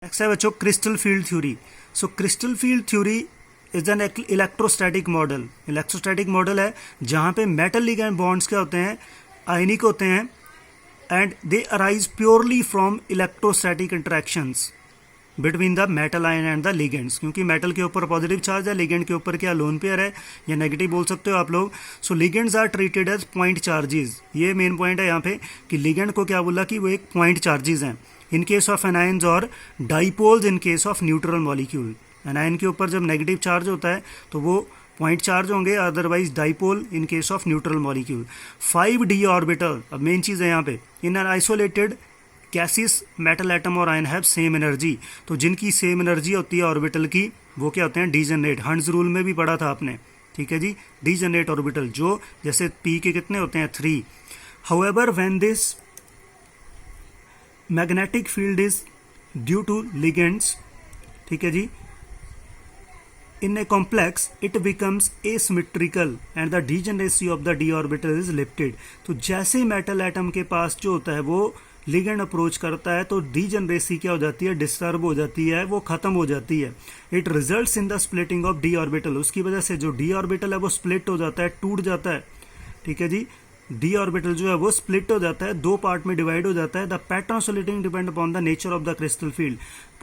Next है बच्चों crystal field theory. So crystal field theory is an electrostatic model. Electrostatic model है जहाँ पे मेटल लिगेंड बॉन्ड्स क्या होते हैं, आयनिक होते हैं, and they arise purely from electrostatic interactions between the metal ion and the ligands. क्योंकि मेटल के ऊपर पॉजिटिव चार्ज है, लिगेंड के ऊपर क्या लोन पेयर है या नेगेटिव बोल सकते हो आप लोग। So ligands are treated as point charges. ये मेन पॉइंट है यहाँ पे कि लिगेंड को क्या बोला कि वो एक पॉइंट चार्जेस हैं इन केस ऑफ एनायंस और dipoles in case of neutral molecule. Anion के ऊपर जब नेगेटिव चार्ज होता है तो वो पॉइंट चार्ज होंगे, otherwise dipole in case of neutral molecule. 5d orbital, अब मेन चीज़ है यहाँ पे, in an isolated gaseous metal atom और आयन हैव सेम एनर्जी। तो जिनकी सेम एनर्जी होती है ऑर्बिटल की वो क्या होते हैं, डीजनरेट। हंड्स रूल में भी पढ़ा था आपने, ठीक है जी। डीजनरेट ऑर्बिटल जो जैसे p के कितने होते हैं, 3। However when this magnetic field is due to ligands, ठीक है जी, in a complex it becomes asymmetrical and the degeneracy of the d orbital is limited। तो जैसे मेटल एटम के पास जो होता है वो लिगेंड अप्रोच करता है तो डीजनरेसी क्या हो जाती है, डिस्टर्ब हो जाती है, वो खत्म हो जाती है। It results in the splitting of D orbital. उसकी वजह से जो डी ऑर्बिटल है वो स्प्लिट हो जाता है, टूट जाता है, ठीक है जी। डी ऑर्बिटल जो है वो स्प्लिट हो जाता है, दो पार्ट में डिवाइड हो जाता है। The pattern splitting depend upon the nature of the crystal field.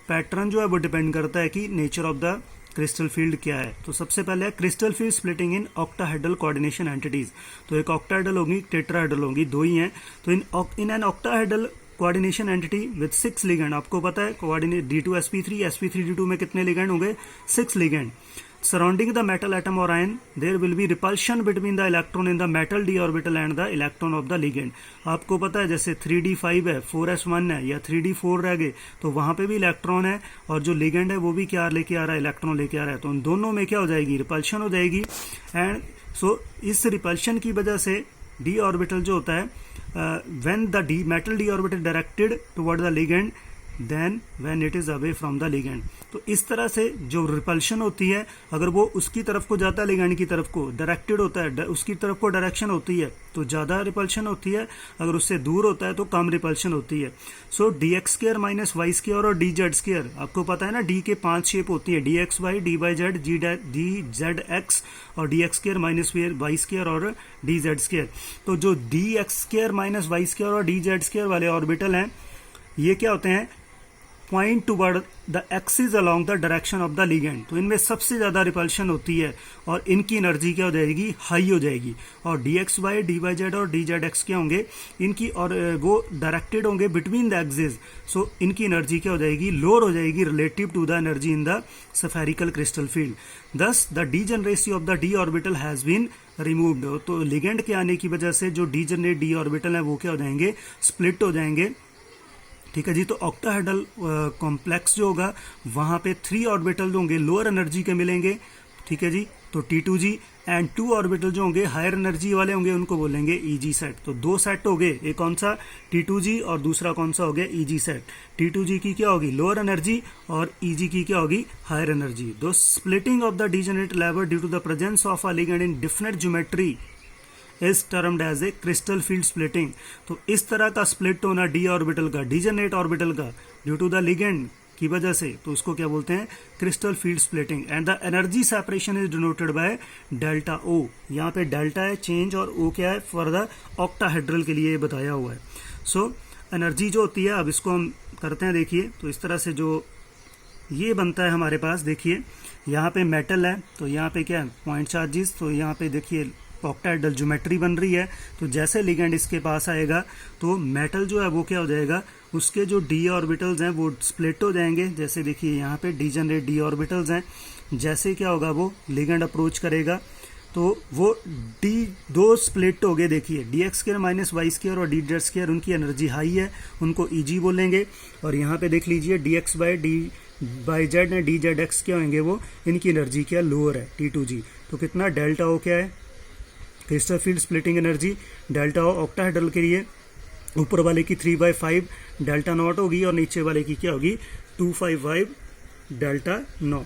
Pattern जो है वो डिपेंड करता है कि nature of the crystal field क्या है। तो सबसे पहले है crystal field splitting in octahedral coordination entities. तो एक ऑक्टाहेड्रल होगी, टेट्राहेड्रल होगी, दो ही हैं। तो in an octahedral coordination entity with 6 ligand, आपको पता है कोऑर्डिनेट D2sp3, sp3d2 में कितने लिगेंड होंगे, 6 ligand. Surrounding the metal atom or ion, there will be repulsion between the electron in the metal d orbital and the electron of the ligand। आपको पता है जैसे 3d5 है, 4s1 है या 3d4 रह गए तो वहां पे भी इलेक्ट्रॉन है और जो लिगेंड है वो भी क्या लेके आ रहा है, इलेक्ट्रॉन लेके आ रहा है। तो उन दोनों में क्या हो जाएगी, रिपल्शन हो जाएगी। एंड सो इस रिपल्शन की वजह से d ऑर्बिटल जो होता है, when the metal d orbital directed toward the ligand then when it is away from the ligand. तो इस तरह से जो रिपल्शन होती है, अगर वो उसकी तरफ को जाता है, लिगेंड की तरफ को डायरेक्टेड होता है, उसकी तरफ को डायरेक्शन होती है तो ज़्यादा रिपल्शन होती है, अगर उससे दूर होता है तो कम रिपल्शन होती है। सो dx² माइनस वाई स्क्वायर और dz², आपको पता है ना डी के 5 शेप होती है, dxy, dy/z, dzx और dx² माइनस वाई स्क्वायर और dz²। तो जो dx² माइनस वाई स्क्वायर और dz² वाले ऑर्बिटल हैं ये क्या होते हैं, point toward the axis along the direction of the ligand. तो इनमें सबसे ज्यादा रिपल्शन होती है और इनकी एनर्जी क्या हो जाएगी, हाई हो जाएगी। और dxy, dyz और dzx क्या होंगे, इनकी और वो डायरेक्टेड होंगे बिटवीन द एक्सिस। सो इनकी एनर्जी क्या हो जाएगी, लोअर हो जाएगी relative to the energy in the spherical crystal field. Thus the degeneracy of the d orbital has been removed. तो लिगेंड के आने की वजह से जो डीजनरेट d ऑर्बिटल है वो क्या हो जाएंगे, स्प्लिट हो जाएंगे, ठीक है जी। तो ऑक्टाहेड्रल कॉम्प्लेक्स जो होगा वहां पे 3 ऑर्बिटल जो होंगे लोअर एनर्जी के मिलेंगे, ठीक है जी। तो T2g एंड 2 ऑर्बिटल जो होंगे हायर एनर्जी वाले होंगे उनको बोलेंगे Eg सेट। तो 2 सेट हो गए, एक कौन सा T2g और दूसरा कौन सा हो गया Eg सेट। T2g की क्या होगी, लोअर एनर्जी, और Eg की क्या होगी, हायर एनर्जी। दो splitting of the degenerate level due to the presence of a ligand in different geometry is termed as a crystal field splitting. तो इस तरह का स्प्लिट होना डी ऑर्बिटल का, डीजनरेट ऑर्बिटल का ड्यू टू द लिगेंड की वजह से, तो उसको क्या बोलते हैं, crystal field splitting. And the energy separation is denoted by delta O. यहाँ पे डेल्टा है चेंज और ओ क्या है, फॉर द ऑक्टाहेड्रल के लिए बताया हुआ है। सो एनर्जी जो होती है, अब इसको हम करते हैं, देखिए। तो इस तरह से जो ये बनता है हमारे पास, देखिए यहाँ पे मेटल है तो यहाँ पे क्या है, पॉइंट चार्जेस। तो यहाँ पे देखिए ऑक्टाहेड्रल ज्योमेट्री बन रही है। तो जैसे लिगेंड इसके पास आएगा तो मेटल जो है वो क्या हो जाएगा, उसके जो डी ऑर्बिटल्स हैं वो स्प्लिट हो जाएंगे। जैसे देखिए यहाँ पे डीजनरेट डी ऑर्बिटल्स हैं, जैसे क्या होगा वो लिगेंड अप्रोच करेगा तो वो दो स्प्लिट हो गए। देखिए dx² माइनस वाई स्क्वायर और dz², उनकी एनर्जी हाई है, उनको Eg बोलेंगे। और यहाँ पे देख लीजिए dxy, dyz एंड dzx क्या होंगे, वो इनकी एनर्जी क्या लोअर है, T2g। तो कितना डेल्टा ओ क्या है, crystal field splitting energy delta O octahedral के लिए ऊपर वाले की 3/5 डेल्टा नॉट होगी और नीचे वाले की क्या होगी, 255 डेल्टा नॉट।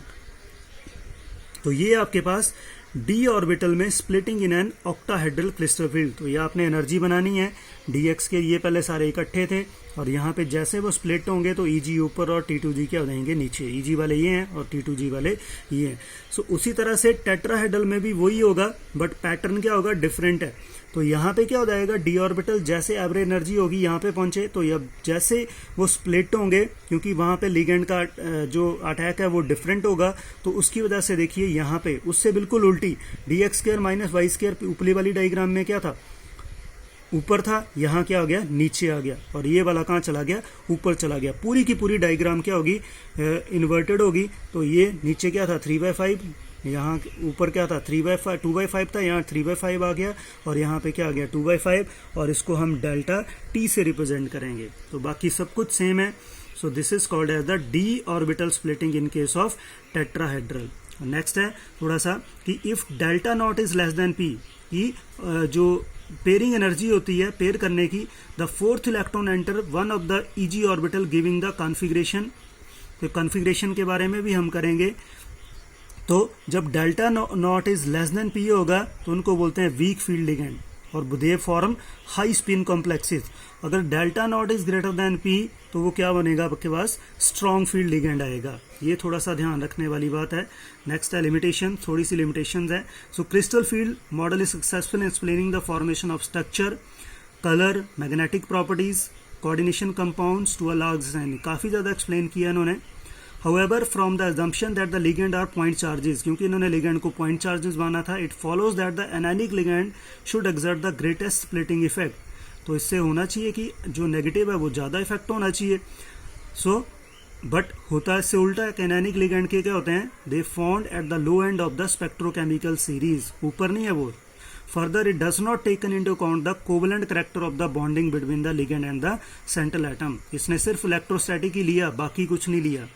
तो ये आपके पास डी ऑर्बिटल में splitting in an octahedral crystal field. तो ये आपने एनर्जी बनानी है, dx के ये पहले सारे इकट्ठे थे और यहाँ पे जैसे वो स्प्लिट होंगे तो Eg ऊपर और T2g क्या हो जाएंगे नीचे। Eg वाले ये हैं और T2g वाले ये हैं। सो उसी तरह से टेट्राहेड्रल में भी वही होगा, बट पैटर्न क्या होगा, डिफरेंट है। तो यहाँ पे क्या हो जाएगा, डी ऑर्बिटल जैसे एवरेज एनर्जी होगी यहाँ पे पहुंचे, तो अब जैसे वो स्प्लिट होंगे, क्योंकि वहाँ पे लिगेंड का जो अटैक है वो डिफरेंट होगा, तो उसकी वजह से देखिए यहाँ पे उससे बिल्कुल उल्टी dx² - y² ऊपरी वाली डायग्राम में क्या था, ऊपर था, यहाँ क्या हो गया, नीचे आ गया, और ये वाला कहाँ चला गया, ऊपर चला गया। पूरी की पूरी डायग्राम क्या होगी, इन्वर्टेड होगी। तो ये नीचे क्या था 3/5, यहाँ ऊपर क्या था 3/5 2/5 था, यहाँ 3/5 आ गया, और यहाँ पे क्या आ गया 2/5, और इसको हम डेल्टा टी से रिप्रेजेंट करेंगे। तो बाकी सब कुछ सेम है। So this is called as the D orbital splitting in case of tetrahedral. Next है थोड़ा सा कि if delta not is less than P, की जो पेयरिंग एनर्जी होती है पेयर करने की, the fourth electron enter one of the eg orbital giving the configuration. तो कॉन्फ़िगरेशन के बारे में भी हम करेंगे। तो जब delta not is less than P होगा तो उनको बोलते हैं वीक फील्ड लिगेंड, और they form high spin complexes. अगर delta not is greater than P तो वो क्या बनेगा, आपके पास स्ट्रॉन्ग फील्ड लिगेंड आएगा। ये थोड़ा सा ध्यान रखने वाली बात है। नेक्स्ट है लिमिटेशन, थोड़ी सी लिमिटेशंस है। So crystal field model is successful in explaining the formation of structure, colour, magnetic properties, coordination compounds to a large extent. काफी ज्यादा एक्सप्लेन किया इन्होंने। However, from the assumption that the ligand are point charges, क्योंकि इन्होंने ligand को point charges माना था, it follows that the anionic ligand should exert the greatest splitting effect. तो इससे होना चाहिए कि जो नेगेटिव है वो ज़्यादा इफेक्ट होना चाहिए। सो बट होता है इससे उल्टा है। anionic ligand के क्या होते हैं, they found at the low end of the spectrochemical series, ऊपर नहीं है वो। Further, it does not taken into account the covalent character of the bonding between the ligand and the central atom. इसने सिर्फ इलेक्ट्रोस्टैटिक ही लिया, बाकी कुछ नहीं लिया।